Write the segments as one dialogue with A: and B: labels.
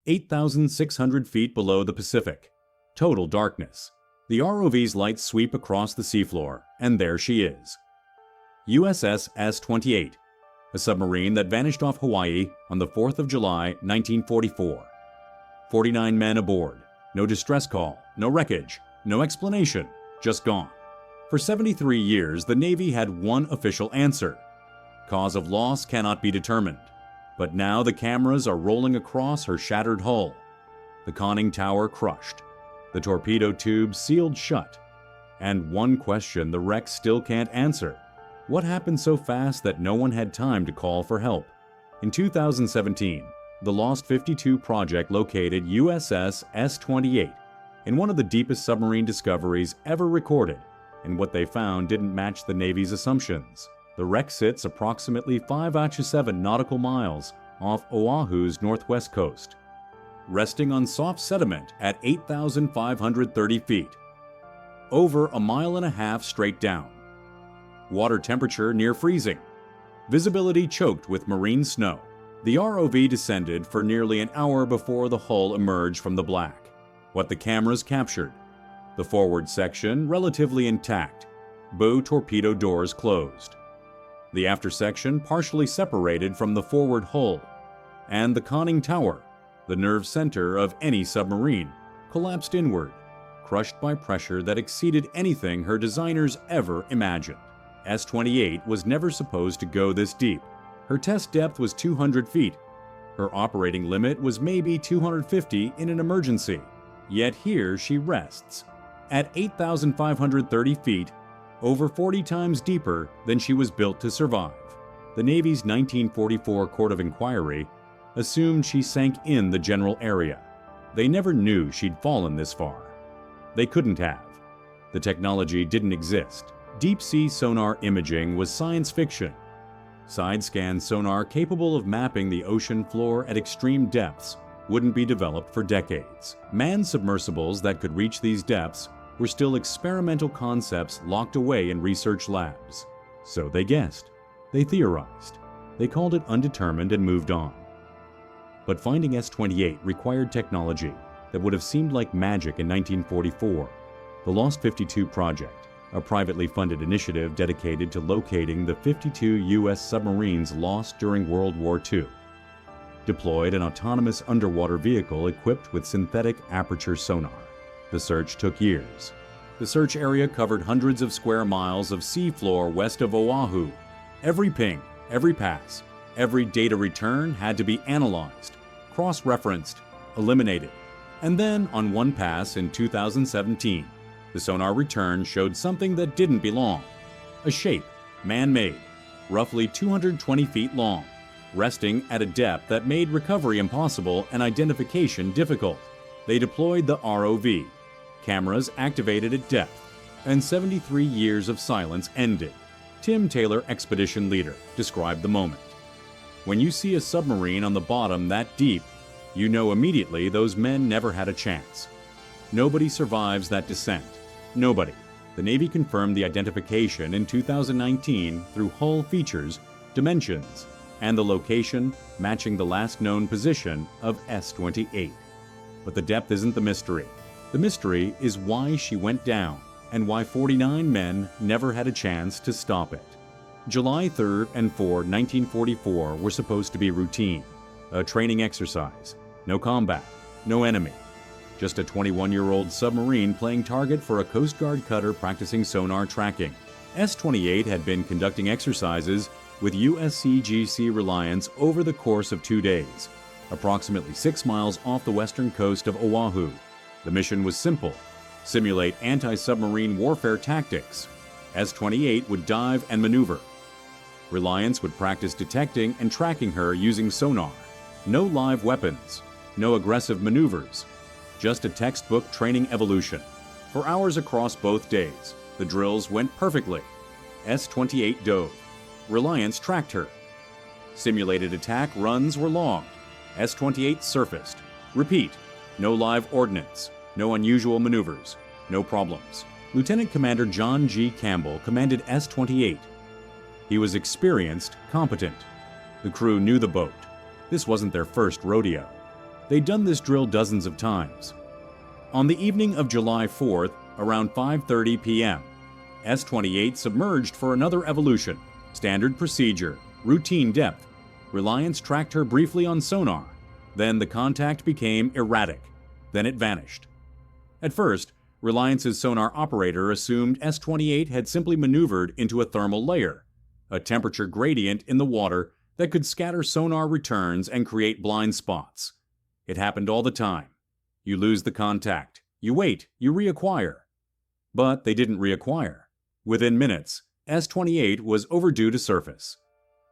A: 8,600 feet below the Pacific. Total darkness. The ROV's lights sweep across the seafloor, and there she is. USS S-28, a submarine that vanished off Hawaii on the 4th of July, 1944. 49 men aboard. No distress call, no wreckage, no explanation, just gone. For 73 years, the Navy had one official answer. Cause of loss cannot be determined. But now the cameras are rolling across her shattered hull. The conning tower crushed. The torpedo tube sealed shut. And one question the wreck still can't answer. What happened so fast that no one had time to call for help? In 2017, the Lost 52 project located USS S-28 in one of the deepest submarine discoveries ever recorded, and what they found didn't match the Navy's assumptions. The wreck sits approximately 5-7 nautical miles off Oahu's northwest coast, resting on soft sediment at 8,530 feet, over 1.5 miles straight down. Water temperature near freezing. Visibility choked with marine snow. The ROV descended for nearly an hour before the hull emerged from the black. What the cameras captured: the forward section relatively intact, bow torpedo doors closed. The after section partially separated from the forward hull, and the conning tower, the nerve center of any submarine, collapsed inward, crushed by pressure that exceeded anything her designers ever imagined. S-28 was never supposed to go this deep. Her test depth was 200 feet. Her operating limit was maybe 250 in an emergency. Yet here she rests, at 8,530 feet, over 40 times deeper than she was built to survive. The Navy's 1944 Court of Inquiry assumed she sank in the general area. They never knew she'd fallen this far. They couldn't have. The technology didn't exist. Deep-sea sonar imaging was science fiction. Side-scan sonar capable of mapping the ocean floor at extreme depths wouldn't be developed for decades. Manned submersibles that could reach these depths were still experimental concepts locked away in research labs. So they guessed. They theorized. They called it undetermined and moved on. But finding S-28 required technology that would have seemed like magic in 1944. The Lost 52 Project, a privately funded initiative dedicated to locating the 52 U.S. submarines lost during World War II, deployed an autonomous underwater vehicle equipped with synthetic aperture sonar. The search took years. The search area covered hundreds of square miles of seafloor west of Oahu. Every ping, every pass, every data return had to be analyzed, cross-referenced, eliminated. And then, on one pass in 2017, the sonar return showed something that didn't belong. A shape, man-made, roughly 220 feet long, resting at a depth that made recovery impossible and identification difficult. They deployed the ROV. Cameras activated at depth, and 73 years of silence ended. Tim Taylor, expedition leader, described the moment. When you see a submarine on the bottom that deep, you know immediately those men never had a chance. Nobody survives that descent. Nobody. The Navy confirmed the identification in 2019 through hull features, dimensions, and the location matching the last known position of S-28. But the depth isn't the mystery. The mystery is why she went down and why 49 men never had a chance to stop it. July 3rd and 4, 1944 were supposed to be routine, a training exercise, no combat, no enemy. Just a 21-year-old submarine playing target for a Coast Guard cutter practicing sonar tracking. S-28 had been conducting exercises with USCGC Reliance over the course of 2 days, approximately 6 miles off the western coast of Oahu. The mission was simple: simulate anti-submarine warfare tactics. S-28 would dive and maneuver. Reliance would practice detecting and tracking her using sonar. No live weapons, no aggressive maneuvers. Just a textbook training evolution. For hours across both days, the drills went perfectly. S-28 dove. Reliance tracked her. Simulated attack runs were logged. S-28 surfaced. Repeat. No live ordnance. No unusual maneuvers. No problems. Lieutenant Commander John G. Campbell commanded S-28. He was experienced, competent. The crew knew the boat. This wasn't their first rodeo. They'd done this drill dozens of times. On the evening of July 4th, around 5:30 p.m., S-28 submerged for another evolution. Standard procedure, routine depth. Reliance tracked her briefly on sonar. Then the contact became erratic. Then it vanished. At first, Reliance's sonar operator assumed S-28 had simply maneuvered into a thermal layer, a temperature gradient in the water that could scatter sonar returns and create blind spots. It happened all the time. You lose the contact. You wait. You reacquire. But they didn't reacquire. Within minutes, S-28 was overdue to surface.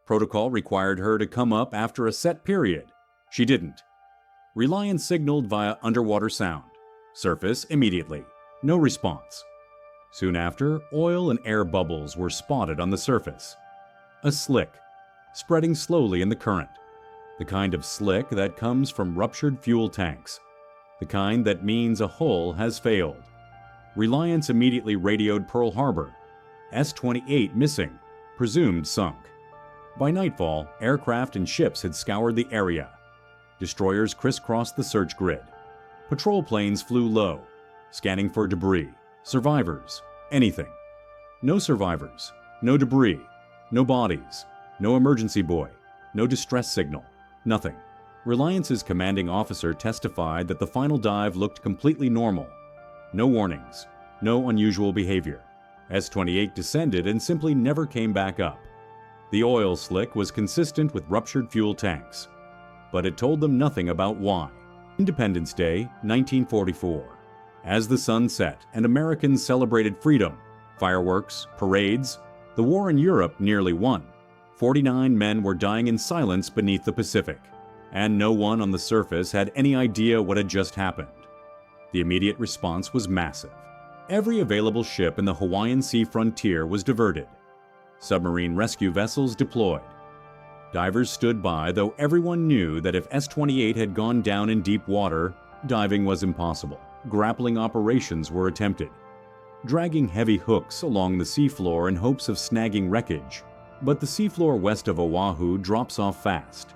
A: Protocol required her to come up after a set period. She didn't. Reliance signaled via underwater sound. Surface immediately. No response. Soon after, oil and air bubbles were spotted on the surface. A slick, spreading slowly in the current. The kind of slick that comes from ruptured fuel tanks. The kind that means a hull has failed. Reliance immediately radioed Pearl Harbor. S-28 missing, presumed sunk. By nightfall, aircraft and ships had scoured the area. Destroyers crisscrossed the search grid. Patrol planes flew low, scanning for debris, survivors, anything. No survivors, no debris, no bodies, no emergency buoy, no distress signal, nothing. Reliance's commanding officer testified that the final dive looked completely normal. No warnings, no unusual behavior. S-28 descended and simply never came back up. The oil slick was consistent with ruptured fuel tanks, but it told them nothing about why. Independence Day, 1944. As the sun set and Americans celebrated freedom, fireworks, parades, the war in Europe nearly won. 49 men were dying in silence beneath the Pacific, and no one on the surface had any idea what had just happened. The immediate response was massive. Every available ship in the Hawaiian Sea frontier was diverted. Submarine rescue vessels deployed. Divers stood by, though everyone knew that if S-28 had gone down in deep water, diving was impossible. Grappling operations were attempted, dragging heavy hooks along the seafloor in hopes of snagging wreckage. But the seafloor west of Oahu drops off fast.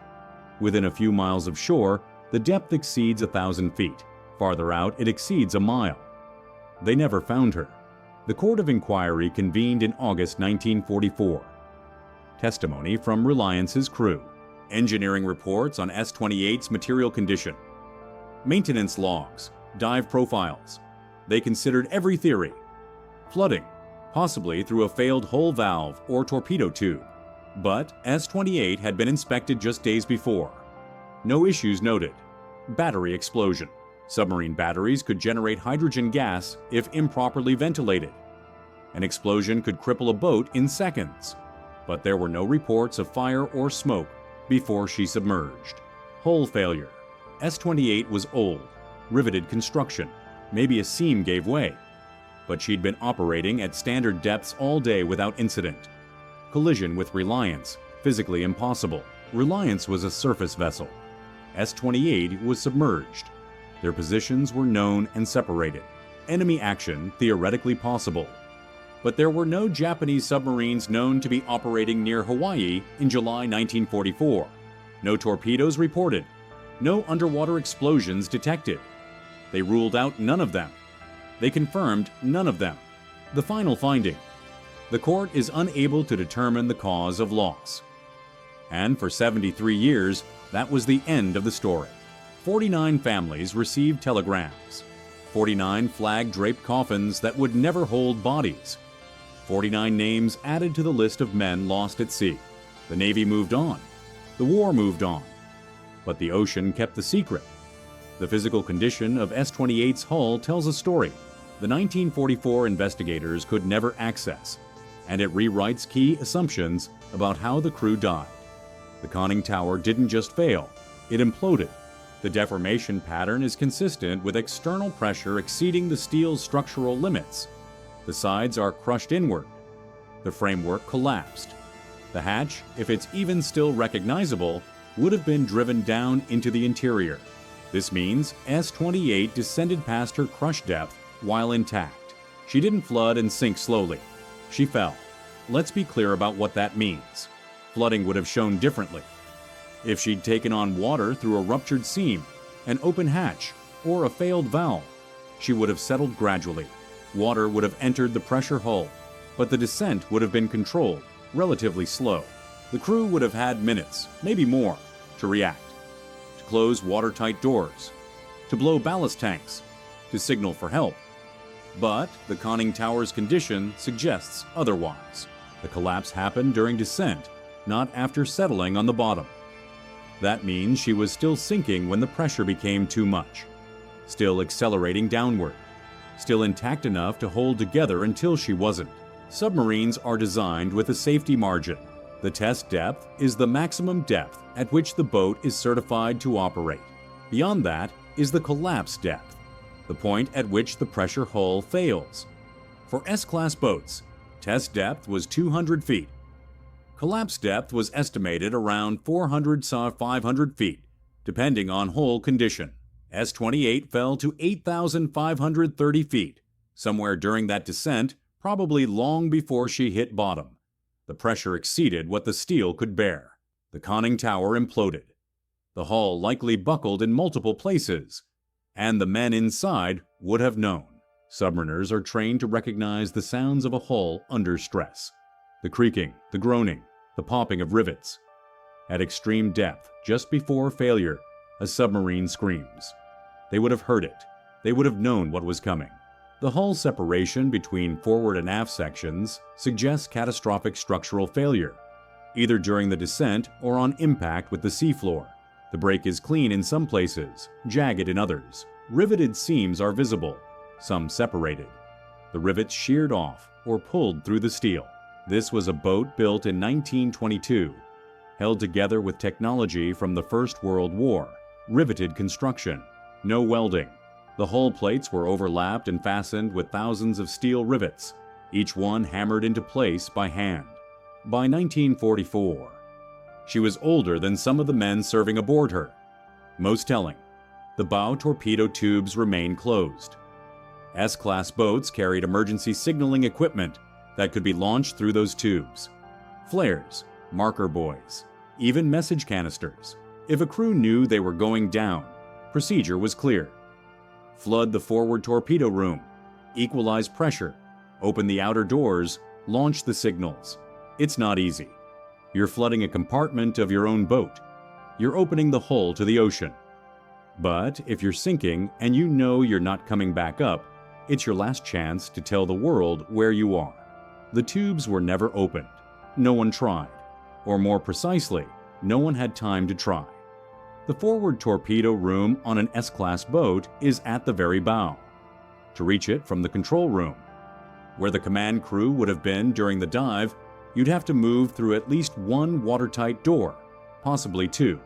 A: Within a few miles of shore, the depth exceeds 1,000 feet. Farther out, it exceeds a mile. They never found her. The Court of Inquiry convened in August 1944. Testimony from Reliance's crew. Engineering reports on S-28's material condition. Maintenance logs. Dive profiles. They considered every theory. Flooding, possibly through a failed hull valve or torpedo tube. But S-28 had been inspected just days before. No issues noted. Battery explosion. Submarine batteries could generate hydrogen gas if improperly ventilated. An explosion could cripple a boat in seconds. But there were no reports of fire or smoke before she submerged. Hull failure. S-28 was old, riveted construction. Maybe a seam gave way. But she'd been operating at standard depths all day without incident. Collision with Reliance, physically impossible. Reliance was a surface vessel. S-28 was submerged. Their positions were known and separated. Enemy action theoretically possible. But there were no Japanese submarines known to be operating near Hawaii in July 1944. No torpedoes reported. No underwater explosions detected. They ruled out none of them. They confirmed none of them. The final finding: the court is unable to determine the cause of loss. And for 73 years, that was the end of the story. 49 families received telegrams. 49 flag-draped coffins that would never hold bodies. 49 names added to the list of men lost at sea. The Navy moved on. The war moved on. But the ocean kept the secret. The physical condition of S-28's hull tells a story the 1944 investigators could never access, and it rewrites key assumptions about how the crew died. The conning tower didn't just fail, it imploded. The deformation pattern is consistent with external pressure exceeding the steel's structural limits. The sides are crushed inward. The framework collapsed. The hatch, if it's even still recognizable, would have been driven down into the interior. This means S-28 descended past her crush depth while intact. She didn't flood and sink slowly. She fell. Let's be clear about what that means. Flooding would have shown differently. If she'd taken on water through a ruptured seam, an open hatch, or a failed valve. She would have settled gradually. Water would have entered the pressure hull, but the descent would have been controlled, relatively slow. The crew would have had minutes, maybe more, to react, to close watertight doors, to blow ballast tanks, to signal for help. But the conning tower's condition suggests otherwise. The collapse happened during descent, not after settling on the bottom. That means she was still sinking when the pressure became too much, still accelerating downward, still intact enough to hold together until she wasn't. Submarines are designed with a safety margin. The test depth is the maximum depth at which the boat is certified to operate. Beyond that is the collapse depth, the point at which the pressure hull fails. For S-class boats, test depth was 200 feet. Collapse depth was estimated around 400 to 500 feet, depending on hull condition. S-28 fell to 8,530 feet, somewhere during that descent, probably long before she hit bottom. The pressure exceeded what the steel could bear. The conning tower imploded. The hull likely buckled in multiple places, and the men inside would have known. Submariners are trained to recognize the sounds of a hull under stress. The creaking, the groaning, the popping of rivets. At extreme depth, just before failure, a submarine screams. They would have heard it. They would have known what was coming. The hull separation between forward and aft sections suggests catastrophic structural failure, either during the descent or on impact with the seafloor. The break is clean in some places, jagged in others. Riveted seams are visible, some separated. The rivets sheared off or pulled through the steel. This was a boat built in 1922, held together with technology from the First World War. Riveted construction, no welding. The hull plates were overlapped and fastened with thousands of steel rivets, each one hammered into place by hand. By 1944, she was older than some of the men serving aboard her. Most telling, the bow torpedo tubes remained closed. S-class boats carried emergency signaling equipment that could be launched through those tubes. Flares, marker buoys, even message canisters. If a crew knew they were going down, procedure was clear. Flood the forward torpedo room, equalize pressure, open the outer doors, launch the signals. It's not easy. You're flooding a compartment of your own boat. You're opening the hull to the ocean. But if you're sinking and you know you're not coming back up, it's your last chance to tell the world where you are. The tubes were never opened. No one tried. Or more precisely, no one had time to try. The forward torpedo room on an S-class boat is at the very bow. To reach it from the control room, where the command crew would have been during the dive, you'd have to move through at least one watertight door, possibly two.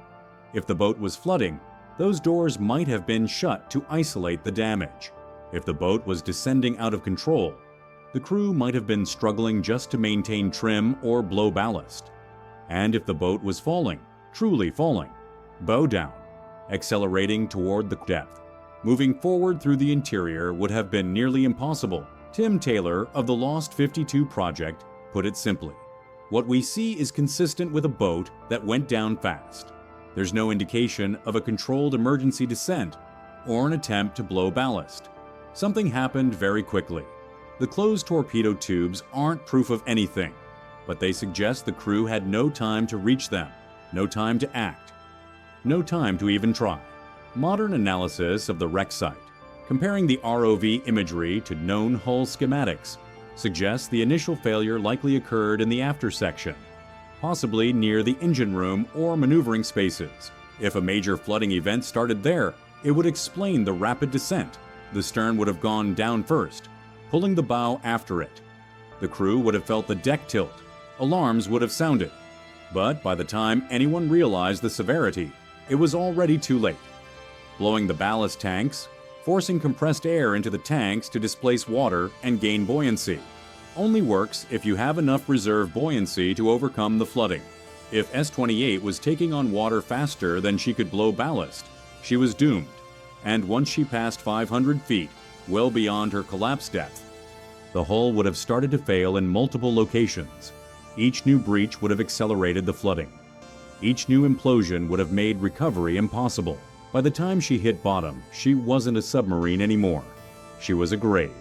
A: If the boat was flooding, those doors might have been shut to isolate the damage. If the boat was descending out of control, the crew might have been struggling just to maintain trim or blow ballast. And if the boat was falling, truly falling, bow down, accelerating toward the depth, moving forward through the interior would have been nearly impossible. Tim Taylor of the Lost 52 project put it simply. What we see is consistent with a boat that went down fast. There's no indication of a controlled emergency descent or an attempt to blow ballast. Something happened very quickly. The closed torpedo tubes aren't proof of anything, but they suggest the crew had no time to reach them, no time to act, no time to even try. Modern analysis of the wreck site, comparing the ROV imagery to known hull schematics, suggests the initial failure likely occurred in the after section, possibly near the engine room or maneuvering spaces. If a major flooding event started there, it would explain the rapid descent. The stern would have gone down first, pulling the bow after it. The crew would have felt the deck tilt. Alarms would have sounded. But by the time anyone realized the severity, it was already too late. Blowing the ballast tanks, forcing compressed air into the tanks to displace water and gain buoyancy, only works if you have enough reserve buoyancy to overcome the flooding. If S-28 was taking on water faster than she could blow ballast, she was doomed. And once she passed 500 feet, well beyond her collapse depth, the hull would have started to fail in multiple locations. Each new breach would have accelerated the flooding. Each new implosion would have made recovery impossible. By the time she hit bottom, she wasn't a submarine anymore. She was a grave.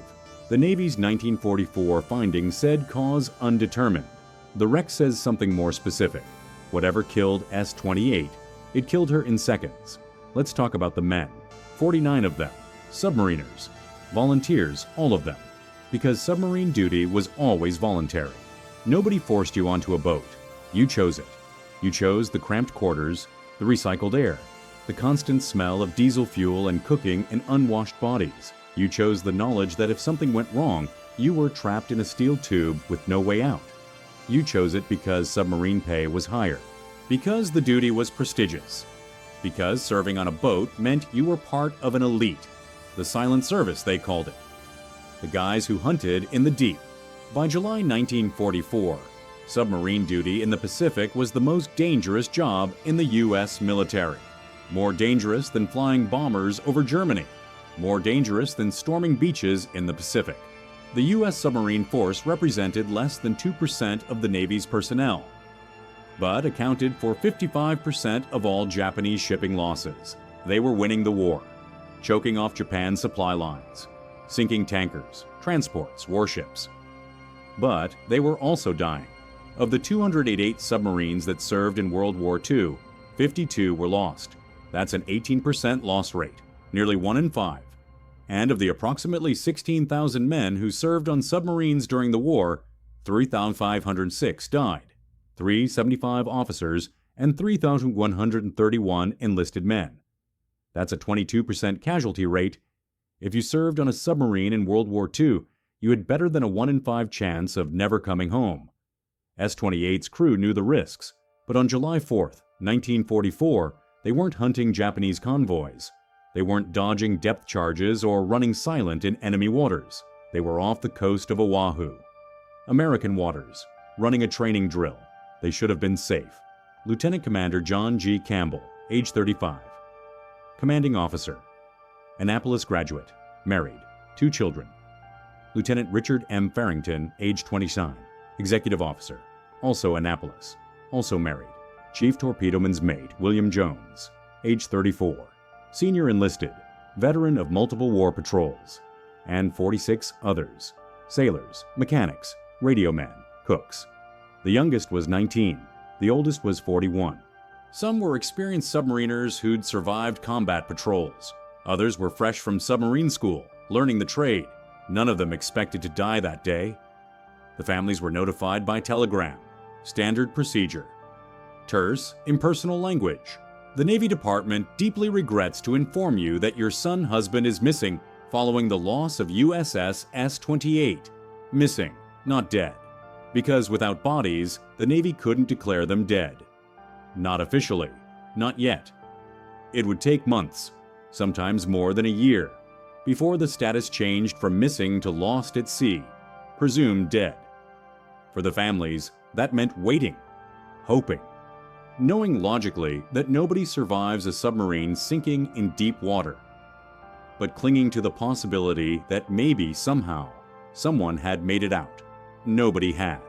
A: The Navy's 1944 findings said cause undetermined. The wreck says something more specific. Whatever killed S-28, it killed her in seconds. Let's talk about the men. 49 of them. Submariners. Volunteers, all of them. Because submarine duty was always voluntary. Nobody forced you onto a boat. You chose it. You chose the cramped quarters, the recycled air, the constant smell of diesel fuel and cooking in unwashed bodies. You chose the knowledge that if something went wrong, you were trapped in a steel tube with no way out. You chose it because submarine pay was higher, because the duty was prestigious, because serving on a boat meant you were part of an elite, the silent service they called it, the guys who hunted in the deep. By July 1944, submarine duty in the Pacific was the most dangerous job in the U.S. military. More dangerous than flying bombers over Germany. More dangerous than storming beaches in the Pacific. The U.S. submarine force represented less than 2% of the Navy's personnel, but accounted for 55% of all Japanese shipping losses. They were winning the war, choking off Japan's supply lines, sinking tankers, transports, warships. But they were also dying. Of the 288 submarines that served in World War II, 52 were lost. That's an 18% loss rate, nearly 1 in 5. And of the approximately 16,000 men who served on submarines during the war, 3,506 died, 375 officers, and 3,131 enlisted men. That's a 22% casualty rate. If you served on a submarine in World War II, you had better than a 1 in 5 chance of never coming home. S-28's crew knew the risks, but on July 4, 1944, they weren't hunting Japanese convoys. They weren't dodging depth charges or running silent in enemy waters. They were off the coast of Oahu. American waters, running a training drill. They should have been safe. Lieutenant Commander John G. Campbell, age 35. Commanding Officer. Annapolis graduate, married, 2 children. Lieutenant Richard M. Farrington, age 29. Executive Officer, also Annapolis, also married. Chief Torpedoman's mate, William Jones, age 34. Senior enlisted, veteran of multiple war patrols, and 46 others, sailors, mechanics, radio men, cooks. The youngest was 19, the oldest was 41. Some were experienced submariners who'd survived combat patrols. Others were fresh from submarine school, learning the trade. None of them expected to die that day. The families were notified by telegram, standard procedure. Terse, impersonal language. The Navy Department deeply regrets to inform you that your son husband is missing following the loss of USS S-28. Missing, not dead. Because without bodies, the Navy couldn't declare them dead. Not officially, not yet. It would take months, sometimes more than a year, before the status changed from missing to lost at sea, presumed dead. For the families, that meant waiting, hoping, knowing logically that nobody survives a submarine sinking in deep water, but clinging to the possibility that maybe somehow someone had made it out. Nobody had.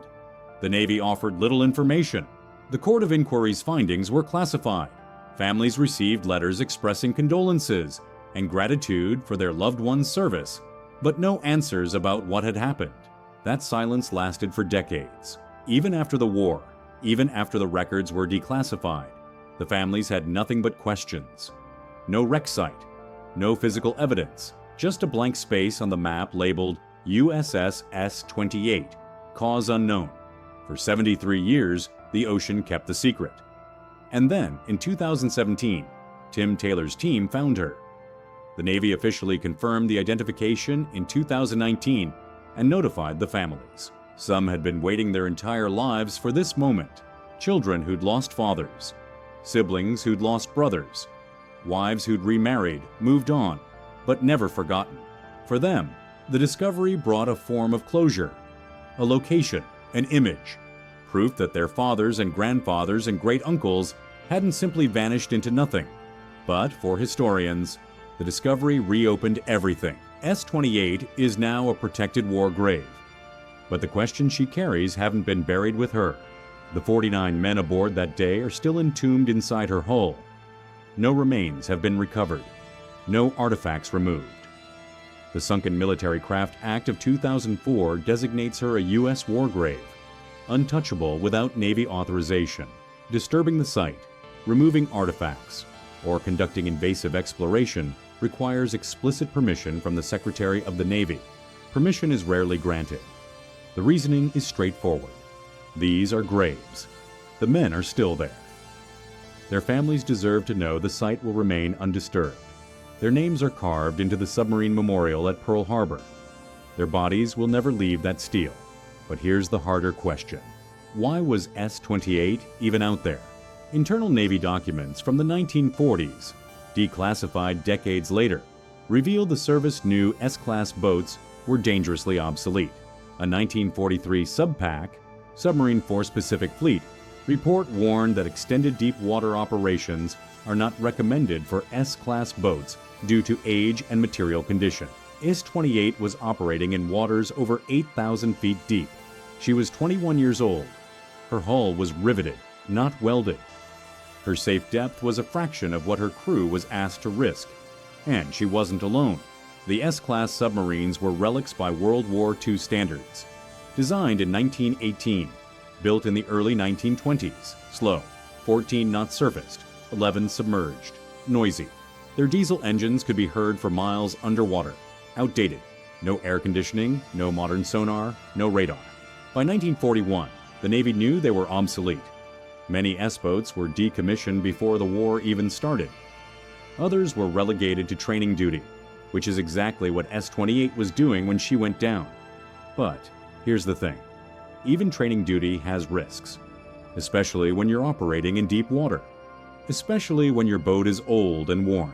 A: The Navy offered little information. The Court of Inquiry's findings were classified. Families received letters expressing condolences and gratitude for their loved one's service, but no answers about what had happened. That silence lasted for decades. Even after the war, even after the records were declassified, the families had nothing but questions. No wreck site, no physical evidence, just a blank space on the map labeled USS S-28, cause unknown. For 73 years, the ocean kept the secret. And then, in 2017, Tim Taylor's team found her. The Navy officially confirmed the identification in 2019 and notified the families. Some had been waiting their entire lives for this moment. Children who'd lost fathers, siblings who'd lost brothers, wives who'd remarried, moved on, but never forgotten. For them, the discovery brought a form of closure, a location, an image, proof that their fathers and grandfathers and great-uncles hadn't simply vanished into nothing. But for historians, the discovery reopened everything. S-28 is now a protected war grave. But the questions she carries haven't been buried with her. The 49 men aboard that day are still entombed inside her hull. No remains have been recovered. No artifacts removed. The Sunken Military Craft Act of 2004 designates her a U.S. war grave, untouchable without Navy authorization. Disturbing the site, removing artifacts, or conducting invasive exploration requires explicit permission from the Secretary of the Navy. Permission is rarely granted. The reasoning is straightforward. These are graves. The men are still there. Their families deserve to know the site will remain undisturbed. Their names are carved into the submarine memorial at Pearl Harbor. Their bodies will never leave that steel. But here's the harder question. Why was S-28 even out there? Internal Navy documents from the 1940s, declassified decades later, revealed the service knew S-class boats were dangerously obsolete. A 1943 SubPac, Submarine Force Pacific Fleet, report warned that extended deep water operations are not recommended for S-class boats due to age and material condition. S-28 was operating in waters over 8,000 feet deep. She was 21 years old. Her hull was riveted, not welded. Her safe depth was a fraction of what her crew was asked to risk. And she wasn't alone. The S-class submarines were relics by World War II standards. Designed in 1918, built in the early 1920s, slow, 14 not surfaced, 11 submerged, noisy. Their diesel engines could be heard for miles underwater, outdated, no air conditioning, no modern sonar, no radar. By 1941, the Navy knew they were obsolete. Many S-boats were decommissioned before the war even started. Others were relegated to training duty, which is exactly what S-28 was doing when she went down. But here's the thing. Even training duty has risks, especially when you're operating in deep water, especially when your boat is old and worn.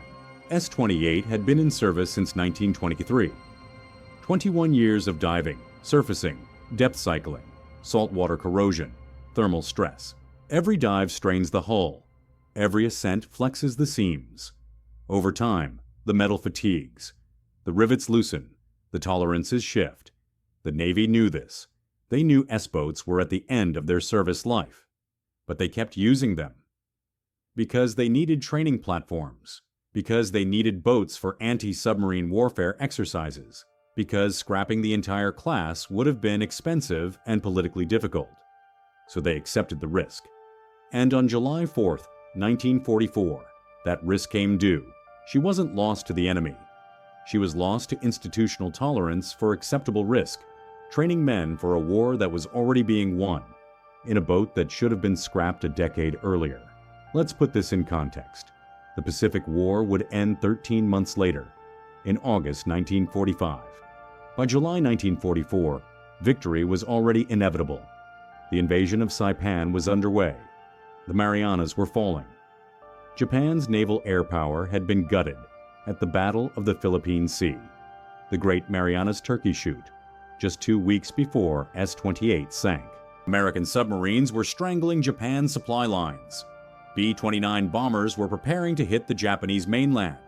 A: S-28 had been in service since 1923. 21 years of diving, surfacing, depth cycling, saltwater corrosion, thermal stress. Every dive strains the hull. Every ascent flexes the seams. Over time, the metal fatigues. The rivets loosen. The tolerances shift. The Navy knew this. They knew S-boats were at the end of their service life. But they kept using them. Because they needed training platforms. Because they needed boats for anti-submarine warfare exercises. Because scrapping the entire class would have been expensive and politically difficult. So they accepted the risk. And on July 4th, 1944, that risk came due. She wasn't lost to the enemy. She was lost to institutional tolerance for acceptable risk, training men for a war that was already being won, in a boat that should have been scrapped a decade earlier. Let's put this in context. The Pacific War would end 13 months later, in August 1945. By July 1944, victory was already inevitable. The invasion of Saipan was underway. The Marianas were falling. Japan's naval air power had been gutted at the Battle of the Philippine Sea, the Great Marianas Turkey Shoot, just 2 weeks before S-28 sank. American submarines were strangling Japan's supply lines. B-29 bombers were preparing to hit the Japanese mainland.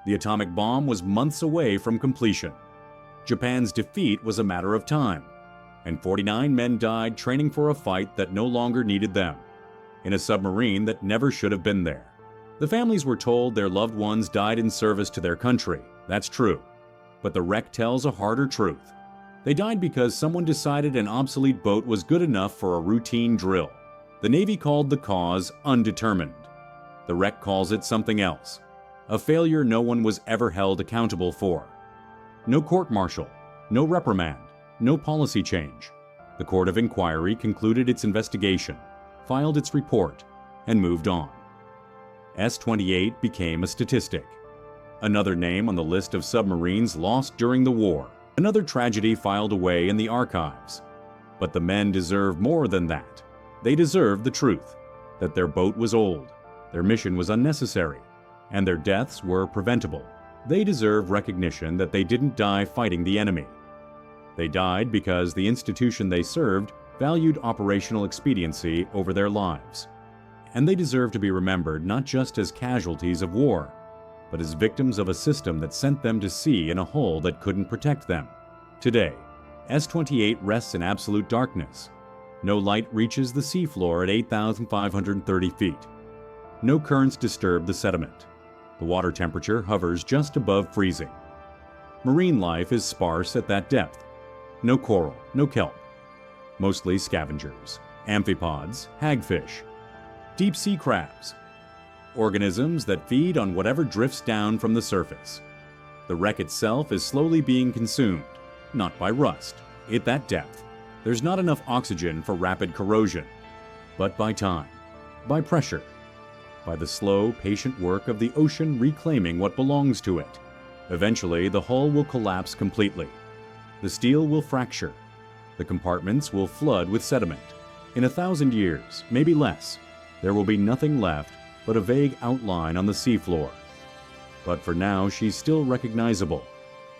A: The atomic bomb was months away from completion. Japan's defeat was a matter of time, and 49 men died training for a fight that no longer needed them, in a submarine that never should have been there. The families were told their loved ones died in service to their country. That's true. But the wreck tells a harder truth. They died because someone decided an obsolete boat was good enough for a routine drill. The Navy called the cause undetermined. The wreck calls it something else. A failure no one was ever held accountable for. No court-martial, no reprimand, no policy change. The Court of Inquiry concluded its investigation, filed its report, and moved on. S-28 became a statistic. Another name on the list of submarines lost during the war. Another tragedy filed away in the archives. But the men deserve more than that. They deserve the truth, that their boat was old, their mission was unnecessary, and their deaths were preventable. They deserve recognition that they didn't die fighting the enemy. They died because the institution they served valued operational expediency over their lives. And they deserve to be remembered not just as casualties of war, but as victims of a system that sent them to sea in a hull that couldn't protect them. Today, S-28 rests in absolute darkness. No light reaches the seafloor at 8,530 feet. No currents disturb the sediment. The water temperature hovers just above freezing. Marine life is sparse at that depth. No coral, no kelp. Mostly scavengers, amphipods, hagfish, deep-sea crabs, organisms that feed on whatever drifts down from the surface. The wreck itself is slowly being consumed, not by rust. At that depth, there's not enough oxygen for rapid corrosion, but by time, by pressure, by the slow, patient work of the ocean reclaiming what belongs to it. Eventually, the hull will collapse completely. The steel will fracture. The compartments will flood with sediment. In 1,000 years, maybe less, there will be nothing left but a vague outline on the seafloor. But for now, she's still recognizable,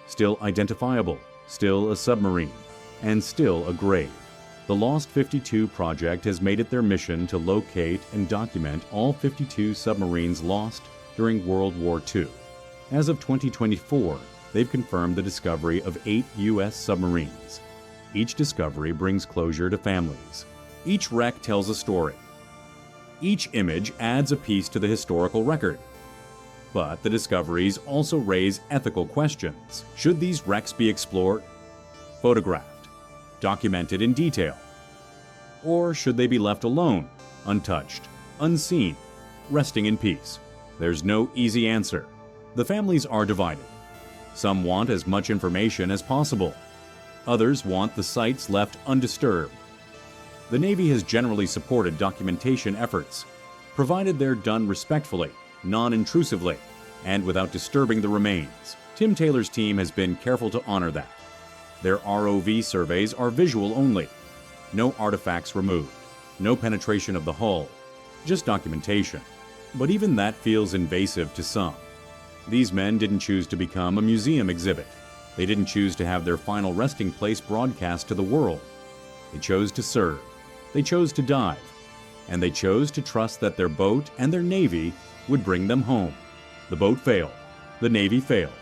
A: still identifiable, still a submarine, and still a grave. The Lost 52 project has made it their mission to locate and document all 52 submarines lost during World War II. As of 2024, they've confirmed the discovery of 8 U.S. submarines. Each discovery brings closure to families. Each wreck tells a story. Each image adds a piece to the historical record. But the discoveries also raise ethical questions. Should these wrecks be explored, photographed, documented in detail? Or should they be left alone, untouched, unseen, resting in peace? There's no easy answer. The families are divided. Some want as much information as possible. Others want the sites left undisturbed. The Navy has generally supported documentation efforts, provided they're done respectfully, non-intrusively, and without disturbing the remains. Tim Taylor's team has been careful to honor that. Their ROV surveys are visual only. No artifacts removed, no penetration of the hull, just documentation. But even that feels invasive to some. These men didn't choose to become a museum exhibit. They didn't choose to have their final resting place broadcast to the world. They chose to serve. They chose to dive. And they chose to trust that their boat and their Navy would bring them home. The boat failed. The Navy failed.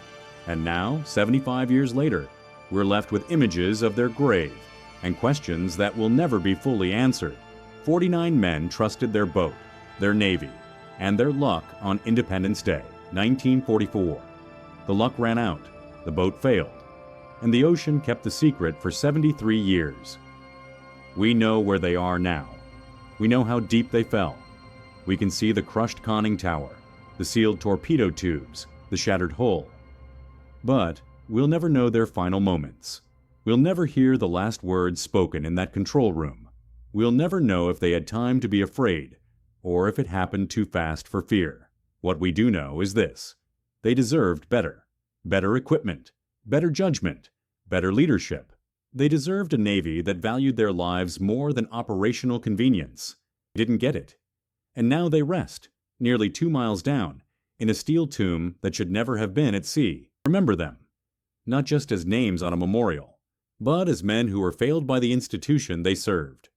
A: And now, 75 years later, we're left with images of their grave and questions that will never be fully answered. 49 men trusted their boat, their Navy, and their luck on Independence Day, 1944. The luck ran out, the boat failed, and the ocean kept the secret for 73 years. We know where they are now. We know how deep they fell. We can see the crushed conning tower, the sealed torpedo tubes, the shattered hull. But we'll never know their final moments. We'll never hear the last words spoken in that control room. We'll never know if they had time to be afraid, or if it happened too fast for fear. What we do know is this: they deserved better. Better equipment, better judgment, better leadership. They deserved a Navy that valued their lives more than operational convenience. They didn't get it. And now they rest, nearly 2 miles down, in a steel tomb that should never have been at sea. Remember them, not just as names on a memorial, but as men who were failed by the institution they served.